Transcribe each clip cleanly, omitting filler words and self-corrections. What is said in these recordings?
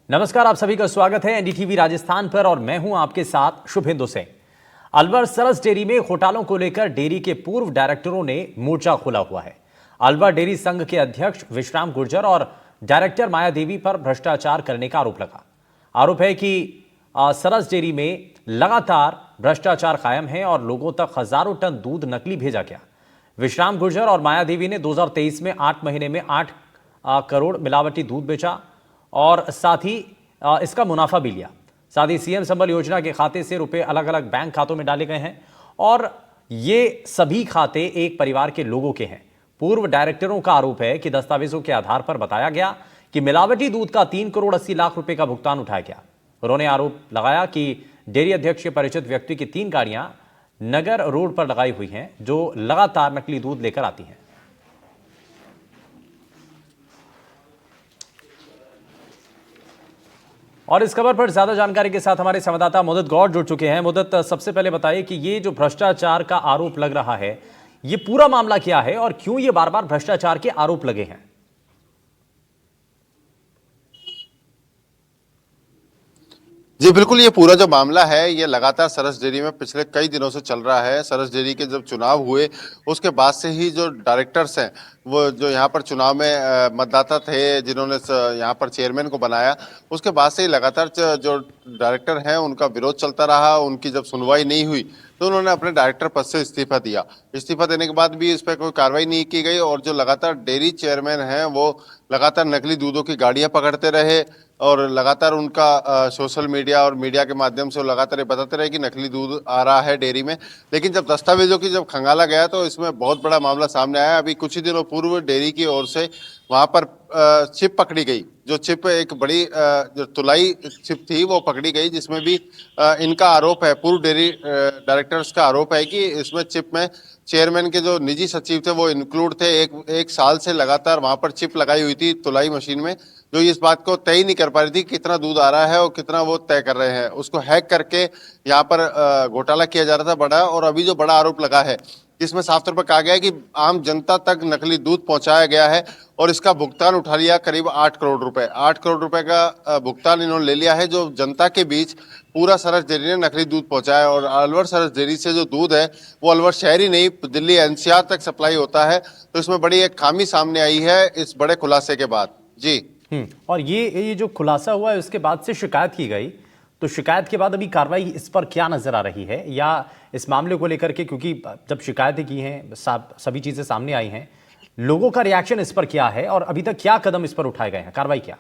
नमस्कार, आप सभी का स्वागत है एनडीटीवी राजस्थान पर और मैं हूं आपके साथ शुभेंदु सिंह। अलवर सरस डेयरी में घोटालों को लेकर डेयरी के पूर्व डायरेक्टरों ने मोर्चा खोला हुआ है। अलवर डेयरी संघ के अध्यक्ष विश्राम गुर्जर और डायरेक्टर माया देवी पर भ्रष्टाचार करने का आरोप लगा। आरोप है कि सरस डेयरी में लगातार भ्रष्टाचार कायम है और लोगों तक हजारों टन दूध नकली भेजा गया। विश्राम गुर्जर और माया देवी ने 2023 में 8 महीने में 8 करोड़ मिलावटी दूध बेचा और साथ ही इसका मुनाफा भी लिया। साथ ही सीएम संबल योजना के खाते से रुपए अलग अलग बैंक खातों में डाले गए हैं और ये सभी खाते एक परिवार के लोगों के हैं। पूर्व डायरेक्टरों का आरोप है कि दस्तावेजों के आधार पर बताया गया कि मिलावटी दूध का 3 करोड़ 80 लाख रुपए का भुगतान उठाया गया। उन्होंने आरोप लगाया कि डेयरी अध्यक्ष के परिचित व्यक्ति की 3 गाड़ियां नगर रोड पर लगाई हुई हैं जो लगातार नकली दूध लेकर आती हैं। और इस खबर पर ज्यादा जानकारी के साथ हमारे संवाददाता मुदत गौड़ जुड़ चुके हैं। मुदत, सबसे पहले बताइए कि ये जो भ्रष्टाचार का आरोप लग रहा है, ये पूरा मामला क्या है और क्यों ये बार बार भ्रष्टाचार के आरोप लगे हैं? जी बिल्कुल, ये पूरा जो मामला है ये लगातार सरस डेयरी में पिछले कई दिनों से चल रहा है। सरस डेयरी के जब चुनाव हुए उसके बाद से ही जो डायरेक्टर्स हैं वो जो यहाँ पर चुनाव में मतदाता थे जिन्होंने यहाँ पर चेयरमैन को बनाया, उसके बाद से ही लगातार जो डायरेक्टर हैं उनका विरोध चलता रहा। उनकी जब सुनवाई नहीं हुई तो उन्होंने अपने डायरेक्टर पद से इस्तीफा दिया। इस्तीफा देने के बाद भी इस पर कोई कार्रवाई नहीं की गई और जो लगातार डेयरी चेयरमैन हैं वो लगातार नकली दूधों की गाड़ियां पकड़ते रहे और लगातार उनका सोशल मीडिया और मीडिया के माध्यम से वो लगातार ये बताते रहे कि नकली दूध आ रहा है डेयरी में। लेकिन जब दस्तावेजों की जब खंगाला गया तो इसमें बहुत बड़ा मामला सामने आया। अभी कुछ ही दिनों पूर्व डेयरी की ओर से वहां पर चिप पकड़ी गई। जो चिप एक बड़ी जो तुलाई चिप थी वो पकड़ी गई, जिसमें भी इनका आरोप है, पूर्व डेयरी डायरेक्टर्स का आरोप है कि इसमें चिप में चेयरमैन के जो निजी सचिव थे वो इंक्लूड थे। एक साल से लगातार वहां पर चिप लगाई हुई थी तुलाई मशीन में, जो इस बात को तय नहीं कर पा रही थी कितना दूध आ रहा है और कितना वो तय कर रहे हैं। उसको हैक करके यहाँ पर घोटाला किया जा रहा था बड़ा। और अभी जो बड़ा आरोप लगा है जिसमें साफ तौर पर कहा गया है कि आम जनता तक नकली दूध पहुंचाया गया है और इसका भुगतान उठा लिया करीब 8 करोड़ रुपए। 8 करोड़ रुपए का भुगतान इन्होंने ले लिया है जो जनता के बीच पूरा सरस डेयरी ने नकली दूध पहुंचाया। और अलवर सरस डेयरी से जो दूध है वो अलवर शहर ही नहीं दिल्ली एनसीआर तक सप्लाई होता है। तो इसमें बड़ी एक खामी सामने आई है इस बड़े खुलासे के बाद। जी और ये जो खुलासा हुआ है उसके बाद से शिकायत की गई, तो शिकायत के बाद अभी कार्रवाई इस पर क्या नजर आ रही है या इस मामले को लेकर के, क्योंकि जब शिकायतें की हैं सभी चीजें सामने आई हैं, लोगों का रिएक्शन इस पर क्या है और अभी तक क्या कदम इस पर उठाए गए हैं, कार्रवाई क्या?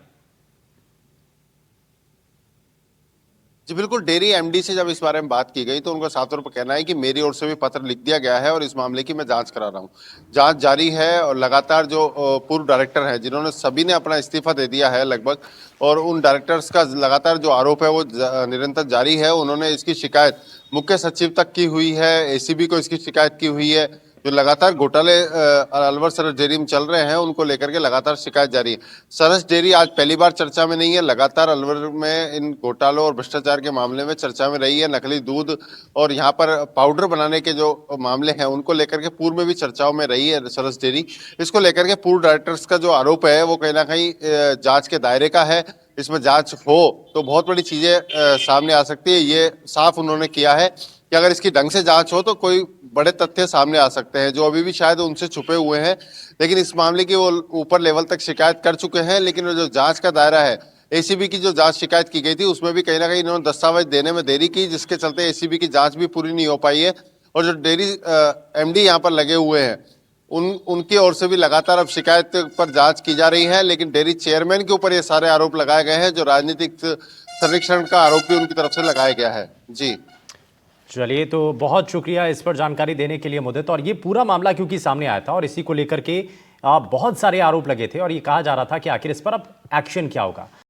जी बिल्कुल, डेयरी एमडी से जब इस बारे में बात की गई तो उनका साफ तौर पर कहना है कि मेरी ओर से भी पत्र लिख दिया गया है और इस मामले की मैं जांच करा रहा हूँ। जांच जारी है और लगातार जो पूर्व डायरेक्टर हैं जिन्होंने सभी ने अपना इस्तीफा दे दिया है लगभग, और उन डायरेक्टर्स का लगातार जो आरोप है वो निरंतर जारी है। उन्होंने इसकी शिकायत मुख्य सचिव तक की हुई है, एसीबी को इसकी शिकायत की हुई है। जो लगातार घोटाले अलवर सरस डेयरी में चल रहे हैं उनको लेकर के लगातार शिकायत जारी है। सरस डेयरी आज पहली बार चर्चा में नहीं है, लगातार अलवर में इन घोटालों और भ्रष्टाचार के मामले में चर्चा में रही है। नकली दूध और यहाँ पर पाउडर बनाने के जो मामले हैं उनको लेकर के पूर्व में भी चर्चाओं में रही है सरस डेयरी। इसको लेकर के पूर्व डायरेक्टर्स का जो आरोप है वो कहीं ना कहीं जांच के दायरे का है। इसमें जांच हो तो बहुत बड़ी चीजें सामने आ सकती है। ये साफ उन्होंने किया है कि अगर इसकी ढंग से जांच हो तो कोई बड़े तथ्य सामने आ सकते हैं जो अभी भी शायद उनसे छुपे हुए हैं। लेकिन इस मामले की वो ऊपर लेवल तक शिकायत कर चुके हैं। लेकिन जो जांच का दायरा है, एसीबी की जो जांच शिकायत की गई थी उसमें भी कहीं ना कहीं इन्होंने दस्तावेज देने में देरी की, जिसके चलते एसीबी की जांच भी पूरी नहीं हो पाई है। और जो डेयरी एमडी यहाँ पर लगे हुए हैं उनकी ओर से भी लगातार अब शिकायत पर जांच की जा रही है। लेकिन डेयरी चेयरमैन के ऊपर ये सारे आरोप लगाए गए हैं, जो राजनीतिक संरक्षण का आरोप भी उनकी तरफ से लगाया गया है। जी चलिए, तो बहुत शुक्रिया इस पर जानकारी देने के लिए मुदत। और ये पूरा मामला क्योंकि सामने आया था और इसी को लेकर के बहुत सारे आरोप लगे थे और ये कहा जा रहा था कि आखिर इस पर अब एक्शन क्या होगा।